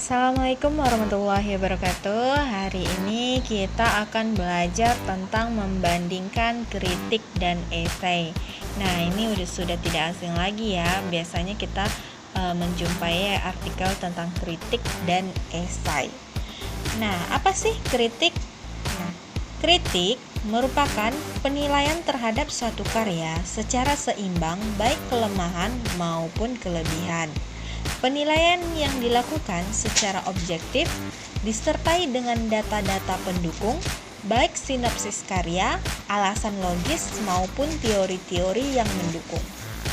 Assalamualaikum warahmatullahi wabarakatuh. Hari ini kita akan belajar tentang membandingkan kritik dan esai. Nah, ini sudah tidak asing lagi ya. Biasanya kita menjumpai artikel tentang kritik dan esai. Nah, apa sih kritik? Nah, kritik merupakan penilaian terhadap suatu karya secara seimbang, baik kelemahan maupun kelebihan. Penilaian yang dilakukan secara objektif disertai dengan data-data pendukung, baik sinopsis karya, alasan logis maupun teori-teori yang mendukung.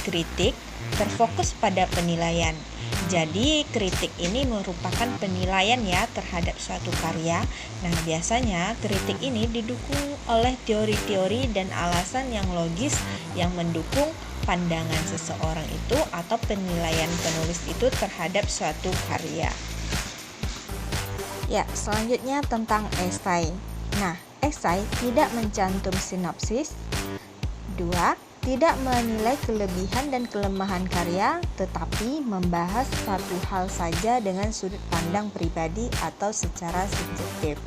Kritik terfokus pada penilaian. Jadi kritik ini merupakan penilaian ya terhadap suatu karya. Nah, biasanya kritik ini didukung oleh teori-teori dan alasan yang logis yang mendukung pandangan seseorang itu atau penilaian penulis itu terhadap suatu karya. Ya, selanjutnya tentang esai. Nah, esai tidak mencantum sinopsis. 2. Tidak menilai kelebihan dan kelemahan karya, tetapi membahas satu hal saja dengan sudut pandang pribadi atau secara subjektif.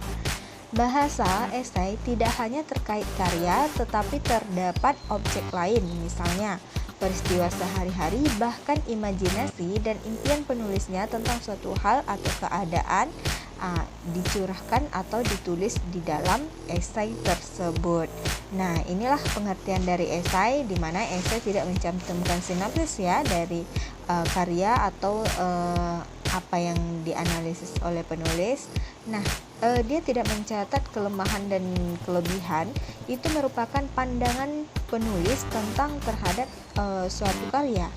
Bahasa esai tidak hanya terkait karya, tetapi terdapat objek lain, misalnya peristiwa sehari-hari, bahkan imajinasi dan impian penulisnya tentang suatu hal atau keadaan dicurahkan atau ditulis di dalam esai tersebut. Nah, inilah pengertian dari esai, di mana esai tidak mencantumkan sinopsis ya dari karya atau apa yang dianalisis oleh penulis. Nah, dia tidak mencatat kelemahan dan kelebihan. Itu merupakan pandangan penulis tentang terhadap suatu karya.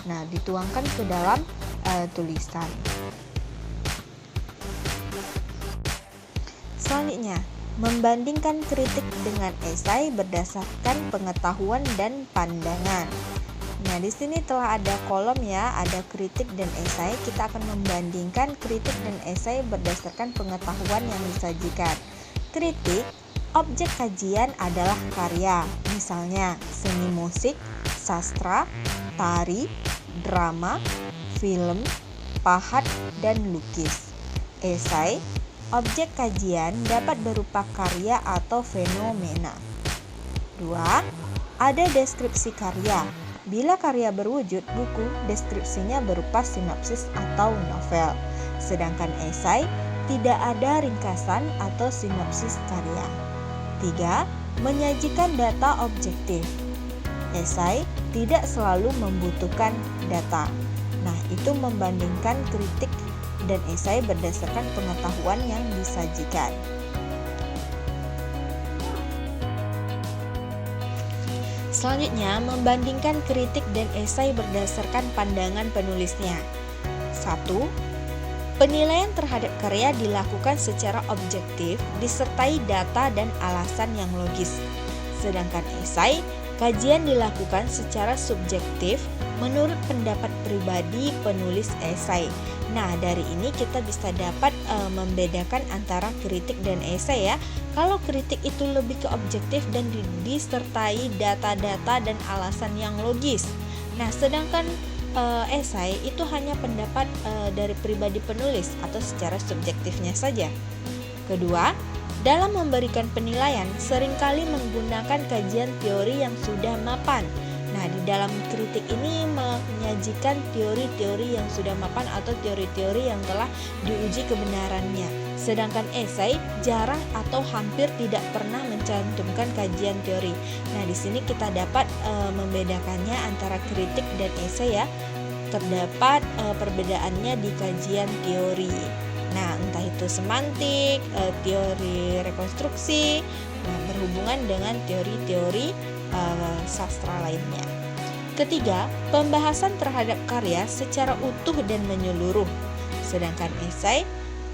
Nah, dituangkan ke dalam tulisan. Selanjutnya, membandingkan kritik dengan esai berdasarkan pengetahuan dan pandangan. Nah, di sini telah ada kolom ya, ada kritik dan esai. Kita akan membandingkan kritik dan esai berdasarkan pengetahuan yang disajikan. Kritik, objek kajian adalah karya, misalnya seni musik, sastra, tari, drama, film, pahat, dan lukis. Esai, objek kajian dapat berupa karya atau fenomena. 2. Ada deskripsi karya. Bila karya berwujud buku, deskripsinya berupa sinopsis atau novel. Sedangkan esai tidak ada ringkasan atau sinopsis karya. 3. Menyajikan data objektif. Esai tidak selalu membutuhkan data. Nah, itu membandingkan kritik dan esai berdasarkan pengetahuan yang disajikan. Selanjutnya, membandingkan kritik dan esai berdasarkan pandangan penulisnya. 1. Penilaian terhadap karya dilakukan secara objektif disertai data dan alasan yang logis. Sedangkan esai, kajian dilakukan secara subjektif menurut pendapat pribadi penulis esai. Nah, dari ini kita bisa dapat membedakan antara kritik dan esai ya. Kalau kritik itu lebih ke objektif dan disertai data-data dan alasan yang logis. Nah, sedangkan esai itu hanya pendapat dari pribadi penulis atau secara subjektifnya saja. Kedua, dalam memberikan penilaian seringkali menggunakan kajian teori yang sudah mapan. Nah, di dalam kritik ini menyajikan teori-teori yang sudah mapan atau teori-teori yang telah diuji kebenarannya. Sedangkan esai jarang atau hampir tidak pernah mencantumkan kajian teori. Nah, di sini kita dapat membedakannya antara kritik dan esai ya. Terdapat perbedaannya di kajian teori. Nah, entah itu semantik, teori rekonstruksi, berhubungan dengan teori-teori sastra lainnya. Ketiga, pembahasan terhadap karya secara utuh dan menyeluruh. Sedangkan esai,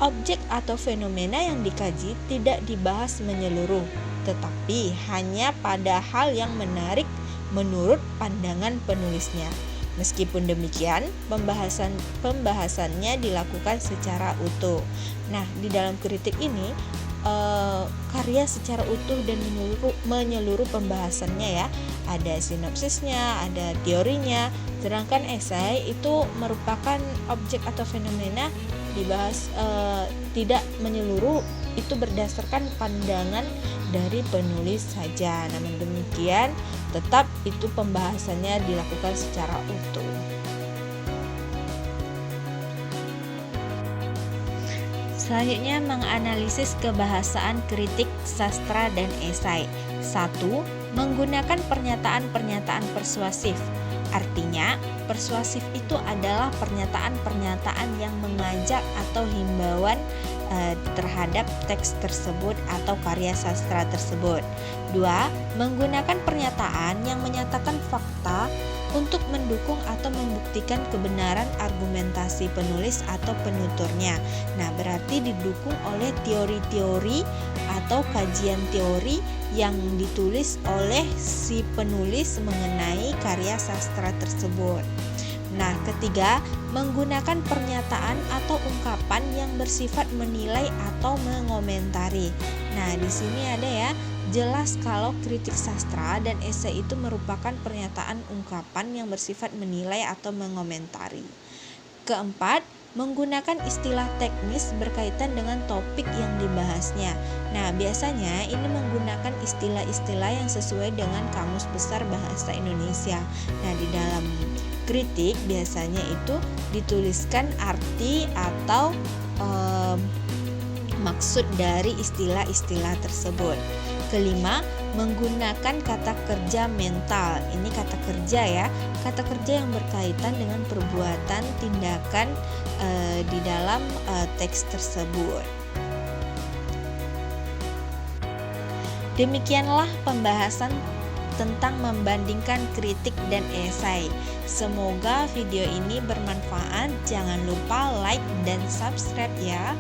objek atau fenomena yang dikaji tidak dibahas menyeluruh, tetapi hanya pada hal yang menarik menurut pandangan penulisnya. Meskipun demikian, pembahasannya dilakukan secara utuh. Nah, di dalam kritik ini karya secara utuh dan menyeluruh pembahasannya ya. Ada sinopsisnya, ada teorinya. Sedangkan esai itu merupakan objek atau fenomena dibahas tidak menyeluruh, itu berdasarkan pandangan dari penulis saja. Namun demikian, tetap itu pembahasannya dilakukan secara utuh. Selanjutnya, menganalisis kebahasaan kritik sastra dan esai. 1. Menggunakan pernyataan-pernyataan persuasif. Artinya, persuasif itu adalah pernyataan-pernyataan yang mengajak atau himbauan terhadap teks tersebut atau karya sastra tersebut. 2. Menggunakan pernyataan yang menyatakan fakta untuk mendukung atau membuktikan kebenaran argumentasi penulis atau penuturnya. Nah, berarti didukung oleh teori-teori atau kajian teori yang ditulis oleh si penulis mengenai karya sastra tersebut. Nah, ketiga, menggunakan pernyataan atau ungkapan yang bersifat menilai atau mengomentari. Nah, di sini ada ya, jelas kalau kritik sastra dan esai itu merupakan pernyataan ungkapan yang bersifat menilai atau mengomentari. Keempat, menggunakan istilah teknis berkaitan dengan topik yang dibahasnya. Nah, biasanya ini menggunakan istilah-istilah yang sesuai dengan Kamus Besar Bahasa Indonesia. Nah, di dalam kritik biasanya itu dituliskan arti atau maksud dari istilah-istilah tersebut. Kelima, menggunakan kata kerja mental. Ini kata kerja ya, kata kerja yang berkaitan dengan perbuatan, tindakan di dalam teks tersebut. Demikianlah pembahasan tentang membandingkan kritik dan esai. Semoga video ini bermanfaat. Jangan lupa like dan subscribe ya.